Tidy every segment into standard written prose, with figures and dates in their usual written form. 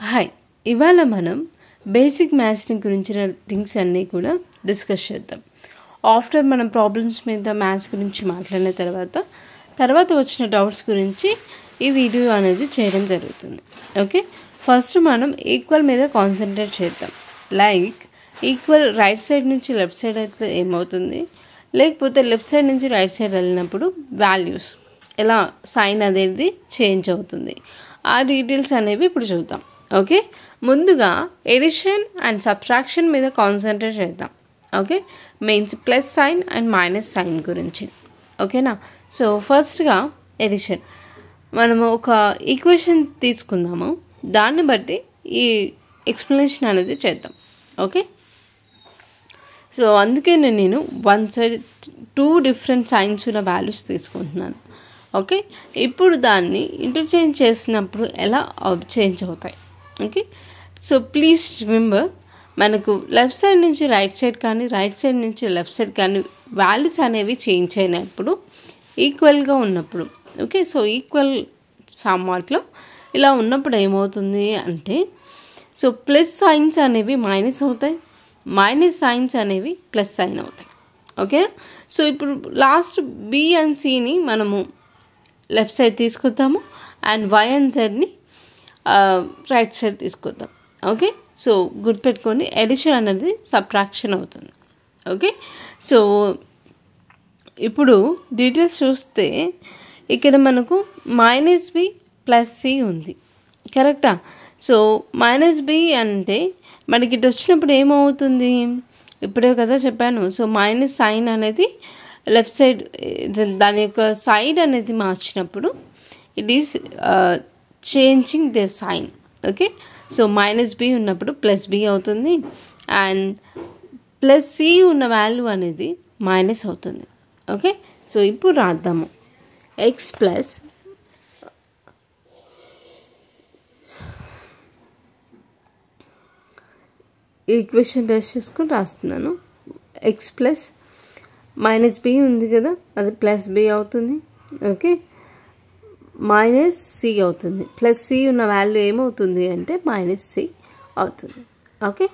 Hi, ఇవాళ మనం basic maths గురించిన థింగ్స్ అన్నీ కూడా డిస్కస్ చేద్దాం. ఆఫ్టర్ మనం ప్రాబ్లమ్స్ మీద మ్యాథ్స్ గురించి మాట్లాడిన తర్వాత వచ్చిన డౌట్స్ గురించి ఈ వీడియో అనేది చేయడం జరుగుతుంది. ఓకే, ఫస్ట్ మనం ఈక్వల్ మీద కాన్సన్ట్రేట్ చేద్దాం. లైక్ ఈక్వల్ రైట్ సైడ్ నుంచి లెఫ్ట్ సైడ్ అయితే ఏమవుతుంది, లేకపోతే లెఫ్ట్ సైడ్ నుంచి రైట్ సైడ్ వెళ్ళినప్పుడు వాల్యూస్ ఎలా సైన్ అనేది చేంజ్ అవుతుంది, ఆ డీటెయిల్స్ అనేవి ఇప్పుడు చూద్దాం. ఓకే, ముందుగా ఎడిషన్ అండ్ సబ్ట్రాక్షన్ మీద కాన్సన్ట్రేట్ చేద్దాం. Okay, means plus sign and minus sign గురించి. ఓకేనా, సో ఫస్ట్గా ఎడిషన్. మనము ఒక ఈక్వేషన్ తీసుకుందాము, దాన్ని బట్టి ఈ ఎక్స్ప్లెనేషన్ అనేది చేద్దాం. ఓకే, సో అందుకే నేను వన్ సైడ్ 2 డిఫరెంట్ సైన్స్ ఉన్న వాల్యూస్ తీసుకుంటున్నాను. ఓకే, ఇప్పుడు దాన్ని ఇంటర్చేంజ్ చేసినప్పుడు ఎలా చేంజ్ అవుతాయి. ఓకే, సో ప్లీజ్ రిమెంబర్, మనకు లెఫ్ట్ సైడ్ నుంచి రైట్ సైడ్ కానీ రైట్ సైడ్ నుంచి లెఫ్ట్ సైడ్ కానీ వాల్యూస్ అనేవి చేంజ్ అయినప్పుడు ఈక్వల్గా ఉన్నప్పుడు, ఓకే, సో ఈక్వల్ ఫార్మాట్లో ఇలా ఉన్నప్పుడు ఏమవుతుంది అంటే, సో ప్లస్ సైన్స్ అనేవి మైనస్ అవుతాయి, మైనస్ సైన్స్ అనేవి ప్లస్ సైన్ అవుతాయి. ఓకే, సో ఇప్పుడు లాస్ట్ బి అండ్ సిని మనము లెఫ్ట్ సైడ్ తీసుకొద్దాము అండ్ వై అండ్ జెడ్ని రైట్ సైడ్ తీసుకొద్దాం. ఓకే, సో గుర్తుపెట్టుకోండి, ఎడిషన్ అనేది సబ్ట్రాక్షన్ అవుతుంది. ఓకే, సో ఇప్పుడు డీటెయిల్స్ చూస్తే ఇక్కడ మనకు మైనస్ బి ప్లస్ సి ఉంది, కరెక్టా? సో మైనస్ బి అంటే మనకి ఇటు వచ్చినప్పుడు ఏమవుతుంది, ఇప్పుడే కదా చెప్పాను. సో మైనస్ సైన్ అనేది లెఫ్ట్ సైడ్, దాని యొక్క సైడ్ అనేది మార్చినప్పుడు it is changing the sign. Okay, so minus b ఉన్నప్పుడు ప్లస్ బి అవుతుంది అండ్ ప్లస్ సి ఉన్న వాల్యూ అనేది మైనస్ అవుతుంది. ఓకే, సో ఇప్పుడు రాద్దాము. ఎక్స్ ప్లస్ ఈక్వేషన్ బేస్ చేసుకుని రాస్తున్నాను. ఎక్స్ ప్లస్ మైనస్ బి ఉంది కదా, అది ప్లస్ బి అవుతుంది. ఓకే, మైనస్ సి అవుతుంది. ప్లస్ సి ఉన్న వాల్యూ ఏమవుతుంది అంటే మైనస్ సి అవుతుంది. ఓకే,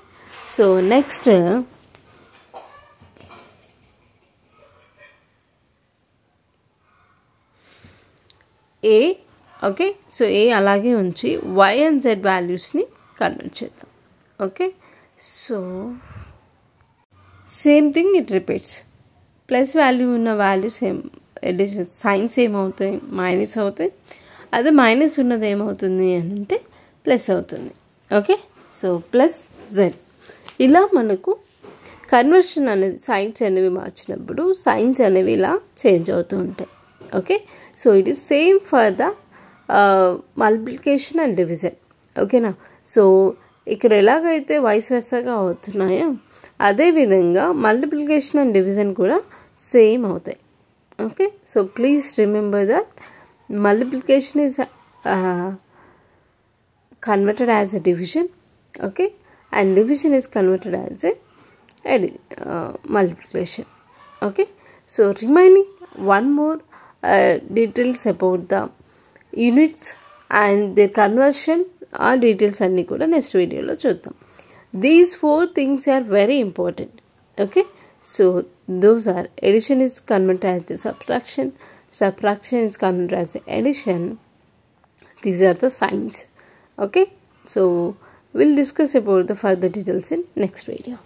సో నెక్స్ట్ ఏ. ఓకే, సో ఏ అలాగే ఉంచి వై అండ్ జెడ్ వాల్యూస్ని కన్వర్ట్ చేద్దాం. Okay, so same thing it repeats. Plus value ఉన్న వాల్యూస్ ఎడిషన్ సైన్స్ ఏమవుతాయి, మైనస్ అవుతాయి. అదే మైనస్ ఉన్నది ఏమవుతుంది అని అంటే ప్లస్ అవుతుంది. Okay, so plus Z. ఇలా మనకు కన్వర్షన్ అనేది సైన్స్ అనేవి మార్చినప్పుడు సైన్స్ అనేవి ఇలా చేంజ్ అవుతూ ఉంటాయి. Okay, so it is same for the multiplication and division. ఓకేనా, సో ఇక్కడ ఎలాగైతే వైస్ వెర్సాగా అవుతున్నాయో అదేవిధంగా మల్టిప్లికేషన్ అండ్ డివిజన్ కూడా సేమ్ అవుతాయి. Okay, so please remember that multiplication is converted as a division. Okay, and division is converted as a multiplication. Okay, so remaining one more details about the units and their conversion or details అన్ని కూడా next వీడియోలో చూద్దాం. These 4 things are very important. Okay, so those are addition is converted as a subtraction, subtraction is converted as a addition. These are the signs. Okay, so we'll discuss about the further details in next video.